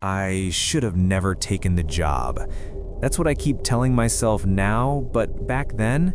I should have never taken the job. That's what I keep telling myself now, but back then,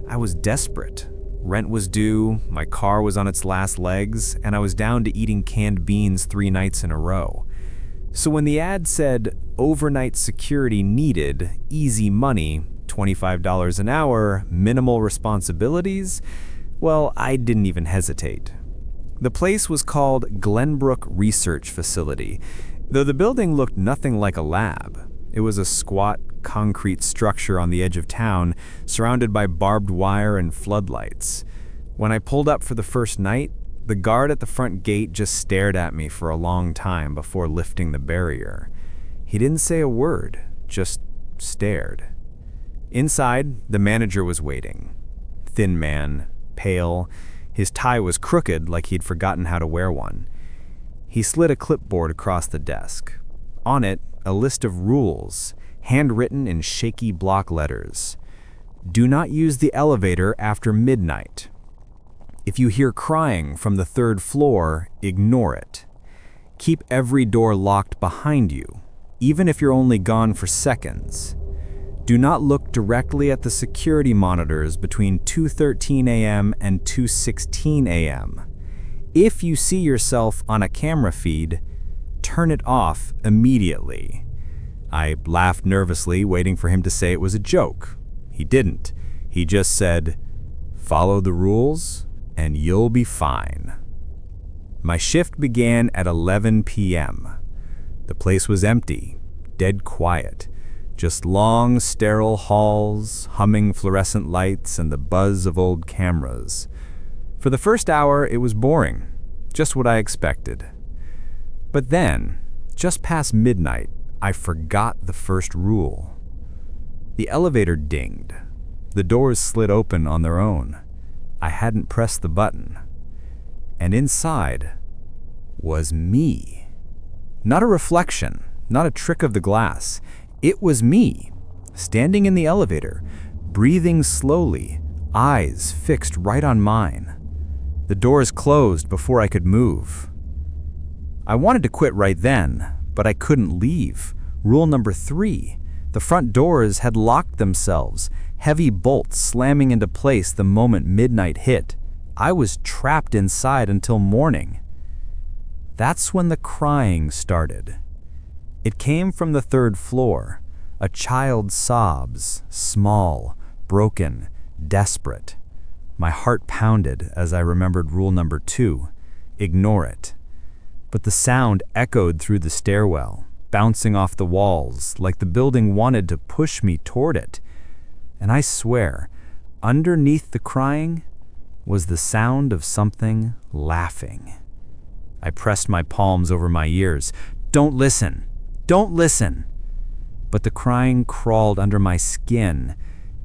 I was desperate. Rent was due, my car was on its last legs, and I was down to eating canned beans 3 nights in a row. So when the ad said, overnight security needed, easy money, $25 an hour, minimal responsibilities, well, I didn't even hesitate. The place was called Glenbrook Research Facility, though the building looked nothing like a lab. It was a squat, concrete structure on the edge of town, surrounded by barbed wire and floodlights. When I pulled up for the first night, the guard at the front gate just stared at me for a long time before lifting the barrier. He didn't say a word, just stared. Inside, the manager was waiting. Thin man, pale. His tie was crooked like he'd forgotten how to wear one. He slid a clipboard across the desk. On it, a list of rules, handwritten in shaky block letters. Do not use the elevator after midnight. If you hear crying from the 3rd floor, ignore it. Keep every door locked behind you, even if you're only gone for seconds. Do not look directly at the security monitors between 2:13 a.m. and 2:16 a.m. If you see yourself on a camera feed, turn it off immediately. I laughed nervously, waiting for him to say it was a joke. He didn't. He just said, "Follow the rules, and you'll be fine." My shift began at 11 p.m. The place was empty, dead quiet. Just long, sterile halls, humming fluorescent lights, and the buzz of old cameras. For the first hour, it was boring, just what I expected. But then, just past midnight, I forgot the first rule. The elevator dinged. The doors slid open on their own. I hadn't pressed the button. And inside was me. Not a reflection, not a trick of the glass. It was me, standing in the elevator, breathing slowly, eyes fixed right on mine. The doors closed before I could move. I wanted to quit right then, but I couldn't leave. Rule number 3, the front doors had locked themselves, heavy bolts slamming into place the moment midnight hit. I was trapped inside until morning. That's when the crying started. It came from the 3rd floor. A child's sobs, small, broken, desperate. My heart pounded as I remembered rule number 2, ignore it. But the sound echoed through the stairwell, bouncing off the walls like the building wanted to push me toward it. And I swear, underneath the crying was the sound of something laughing. I pressed my palms over my ears. Don't listen! Don't listen! But the crying crawled under my skin.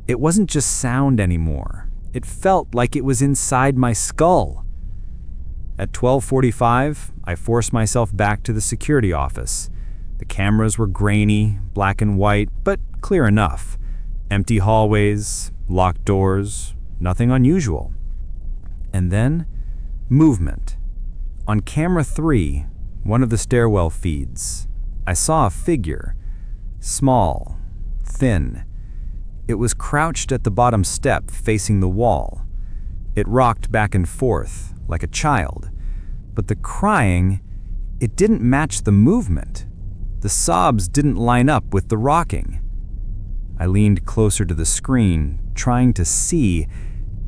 It wasn't just sound anymore. It felt like it was inside my skull. At 12:45, I forced myself back to the security office. The cameras were grainy, black and white, but clear enough. Empty hallways, locked doors, nothing unusual. And then, movement. On camera 3, one of the stairwell feeds, I saw a figure, small, thin. It was crouched at the bottom step facing the wall. It rocked back and forth like a child, but the crying, it didn't match the movement. The sobs didn't line up with the rocking. I leaned closer to the screen, trying to see,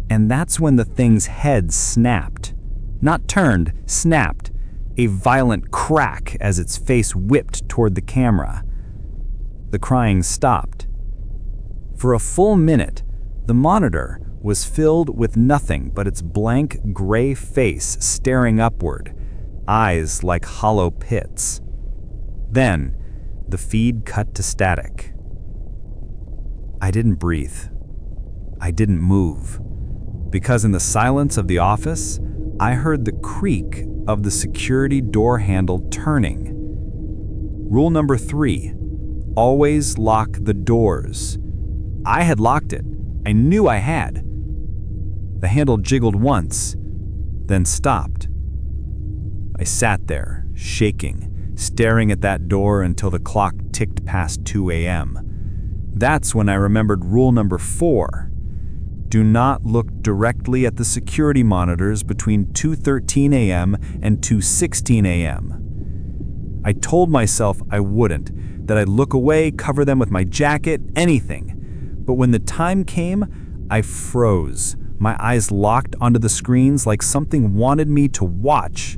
and that's when the thing's head snapped. Not turned, snapped. A violent crack as its face whipped toward the camera. The crying stopped. For a full minute, the monitor was filled with nothing but its blank gray face staring upward, eyes like hollow pits. Then, the feed cut to static. I didn't breathe. I didn't move. Because in the silence of the office, I heard the creak of the security door handle turning. Rule number 3, always lock the doors. I had locked it. I knew I had. The handle jiggled once, then stopped. I sat there, shaking, staring at that door until the clock ticked past 2 a.m. That's when I remembered rule number 4. Do not look directly at the security monitors between 2:13 a.m. and 2:16 a.m. I told myself I wouldn't, that I'd look away, cover them with my jacket, anything. But when the time came, I froze, my eyes locked onto the screens like something wanted me to watch.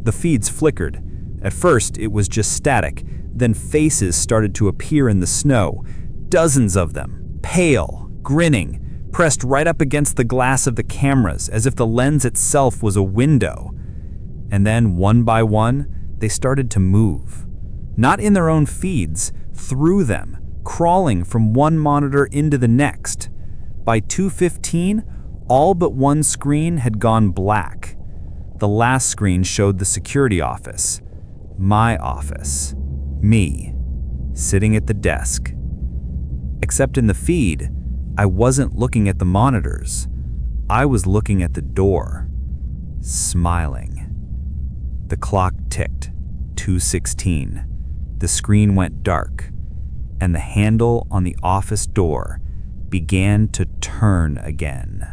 The feeds flickered. At first, it was just static, then faces started to appear in the snow. Dozens of them, pale, grinning, pressed right up against the glass of the cameras as if the lens itself was a window. And then, one by one, they started to move. Not in their own feeds, through them, crawling from one monitor into the next. By 2:15, all but one screen had gone black. The last screen showed the security office. My office. Me. Sitting at the desk. Except in the feed, I wasn't looking at the monitors. I was looking at the door. Smiling. The clock ticked. 2:16. The screen went dark, and the handle on the office door began to turn again.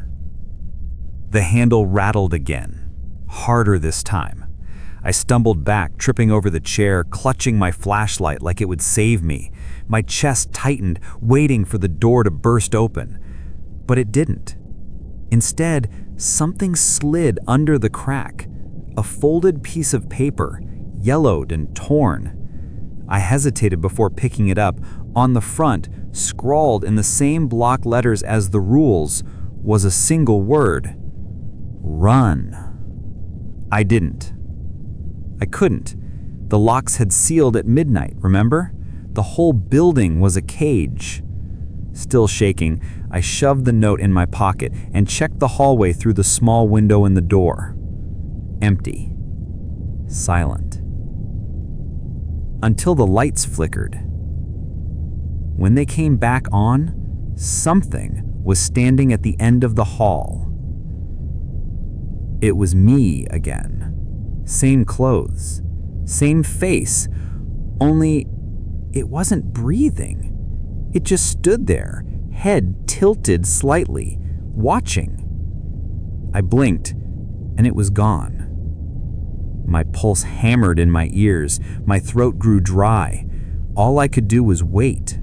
The handle rattled again, harder this time. I stumbled back, tripping over the chair, clutching my flashlight like it would save me. My chest tightened, waiting for the door to burst open. But it didn't. Instead, something slid under the crack. A folded piece of paper, yellowed and torn. I hesitated before picking it up. On the front, scrawled in the same block letters as the rules, was a single word. Run. I didn't. I couldn't. The locks had sealed at midnight, remember? The whole building was a cage. Still shaking, I shoved the note in my pocket and checked the hallway through the small window in the door. Empty. Silent. Until the lights flickered. When they came back on, something was standing at the end of the hall. It was me again. Same clothes, same face, only it wasn't breathing. It just stood there, head tilted slightly, watching. I blinked, and it was gone. My pulse hammered in my ears, my throat grew dry. All I could do was wait.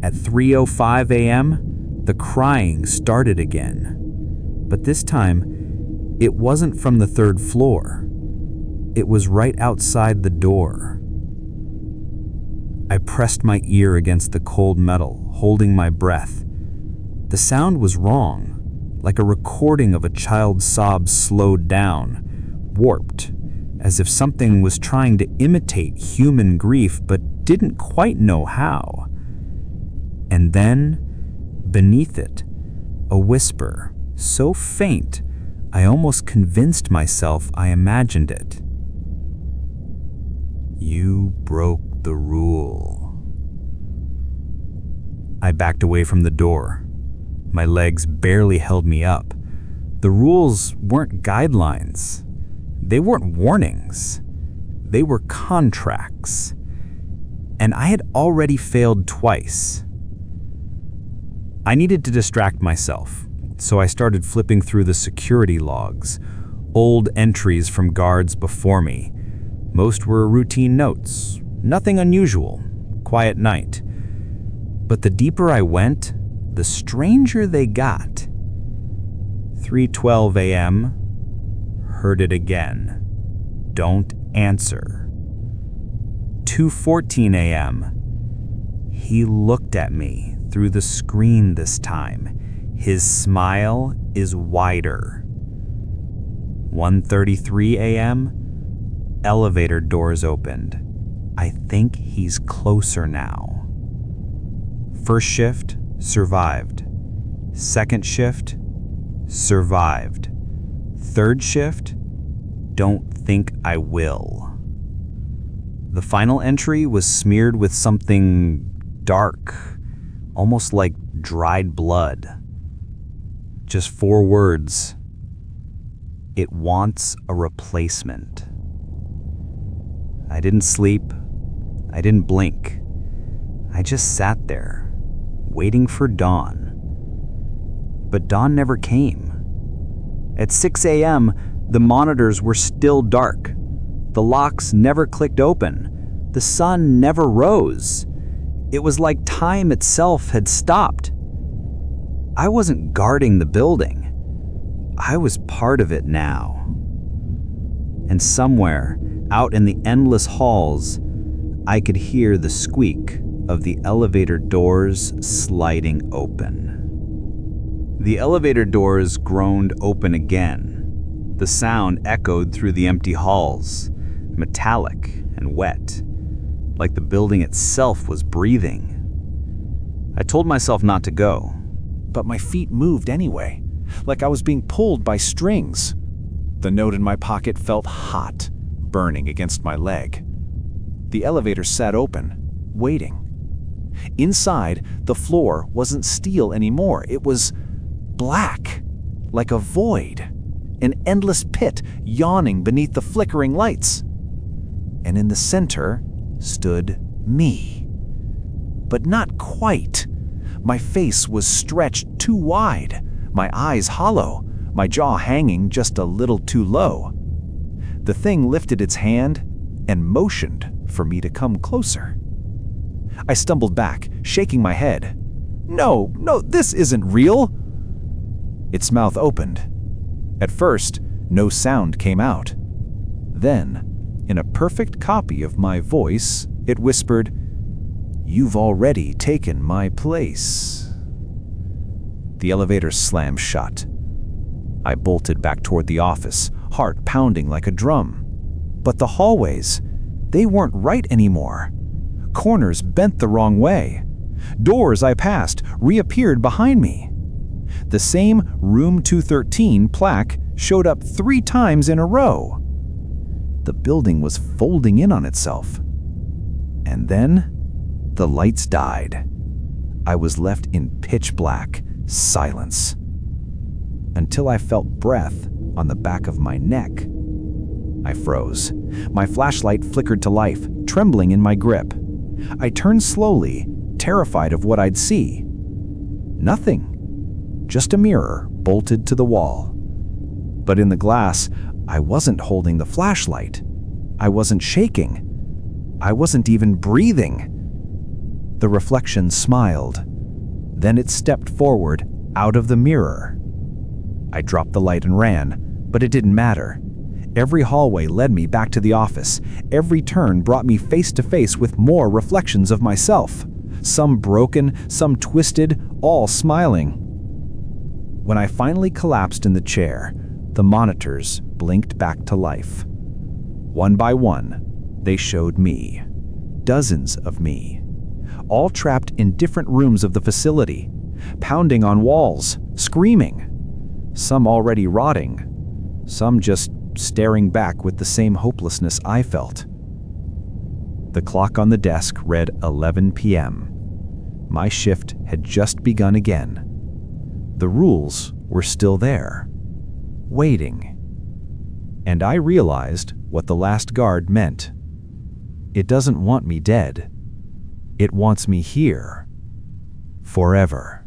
At 3:05 a.m., the crying started again. But this time, it wasn't from the 3rd floor. It was right outside the door. I pressed my ear against the cold metal, holding my breath. The sound was wrong, like a recording of a child's sobs slowed down, warped, as if something was trying to imitate human grief but didn't quite know how. And then, beneath it, a whisper, so faint, I almost convinced myself I imagined it. You broke the rule. I backed away from the door. My legs barely held me up. The rules weren't guidelines. They weren't warnings. They were contracts. And I had already failed twice. I needed to distract myself, so I started flipping through the security logs, old entries from guards before me. Most were routine notes, nothing unusual, quiet night. But the deeper I went, the stranger they got. 3:12 a.m., heard it again. Don't answer. 2:14 a.m., he looked at me through the screen this time. His smile is wider. 1:33 a.m., elevator doors opened. I think he's closer now. First shift, survived. Second shift, survived. Third shift, don't think I will. The final entry was smeared with something dark, almost like dried blood. Just 4 words. It wants a replacement. I didn't sleep. I didn't blink. I just sat there, waiting for dawn. But dawn never came. At 6 a.m., the monitors were still dark. The locks never clicked open. The sun never rose. It was like time itself had stopped. I wasn't guarding the building. I was part of it now. And somewhere, out in the endless halls, I could hear the squeak of the elevator doors sliding open. The elevator doors groaned open again. The sound echoed through the empty halls, metallic and wet, like the building itself was breathing. I told myself not to go. But my feet moved anyway, like I was being pulled by strings. The note in my pocket felt hot, burning against my leg. The elevator sat open, waiting. Inside, the floor wasn't steel anymore. It was black, like a void, an endless pit yawning beneath the flickering lights. And in the center stood me. But not quite. My face was stretched too wide, my eyes hollow, my jaw hanging just a little too low. The thing lifted its hand and motioned for me to come closer. I stumbled back, shaking my head. No, this isn't real. Its mouth opened. At first, no sound came out. Then, in a perfect copy of my voice, it whispered, "You've already taken my place." The elevator slammed shut. I bolted back toward the office, heart pounding like a drum. But the hallways, they weren't right anymore. Corners bent the wrong way. Doors I passed reappeared behind me. The same Room 213 plaque showed up 3 times in a row. The building was folding in on itself. And then, the lights died. I was left in pitch black silence. Until I felt breath on the back of my neck. I froze. My flashlight flickered to life, trembling in my grip. I turned slowly, terrified of what I'd see. Nothing. Just a mirror bolted to the wall. But in the glass, I wasn't holding the flashlight. I wasn't shaking. I wasn't even breathing. The reflection smiled. Then it stepped forward out of the mirror. I dropped the light and ran, but it didn't matter. Every hallway led me back to the office. Every turn brought me face to face with more reflections of myself. Some broken, some twisted, all smiling. When I finally collapsed in the chair, the monitors blinked back to life. One by one, they showed me. Dozens of me. All trapped in different rooms of the facility, pounding on walls, screaming. Some already rotting. Some just staring back with the same hopelessness I felt. The clock on the desk read 11 p.m. My shift had just begun again. The rules were still there, waiting. And I realized what the last guard meant. It doesn't want me dead. It wants me here, forever.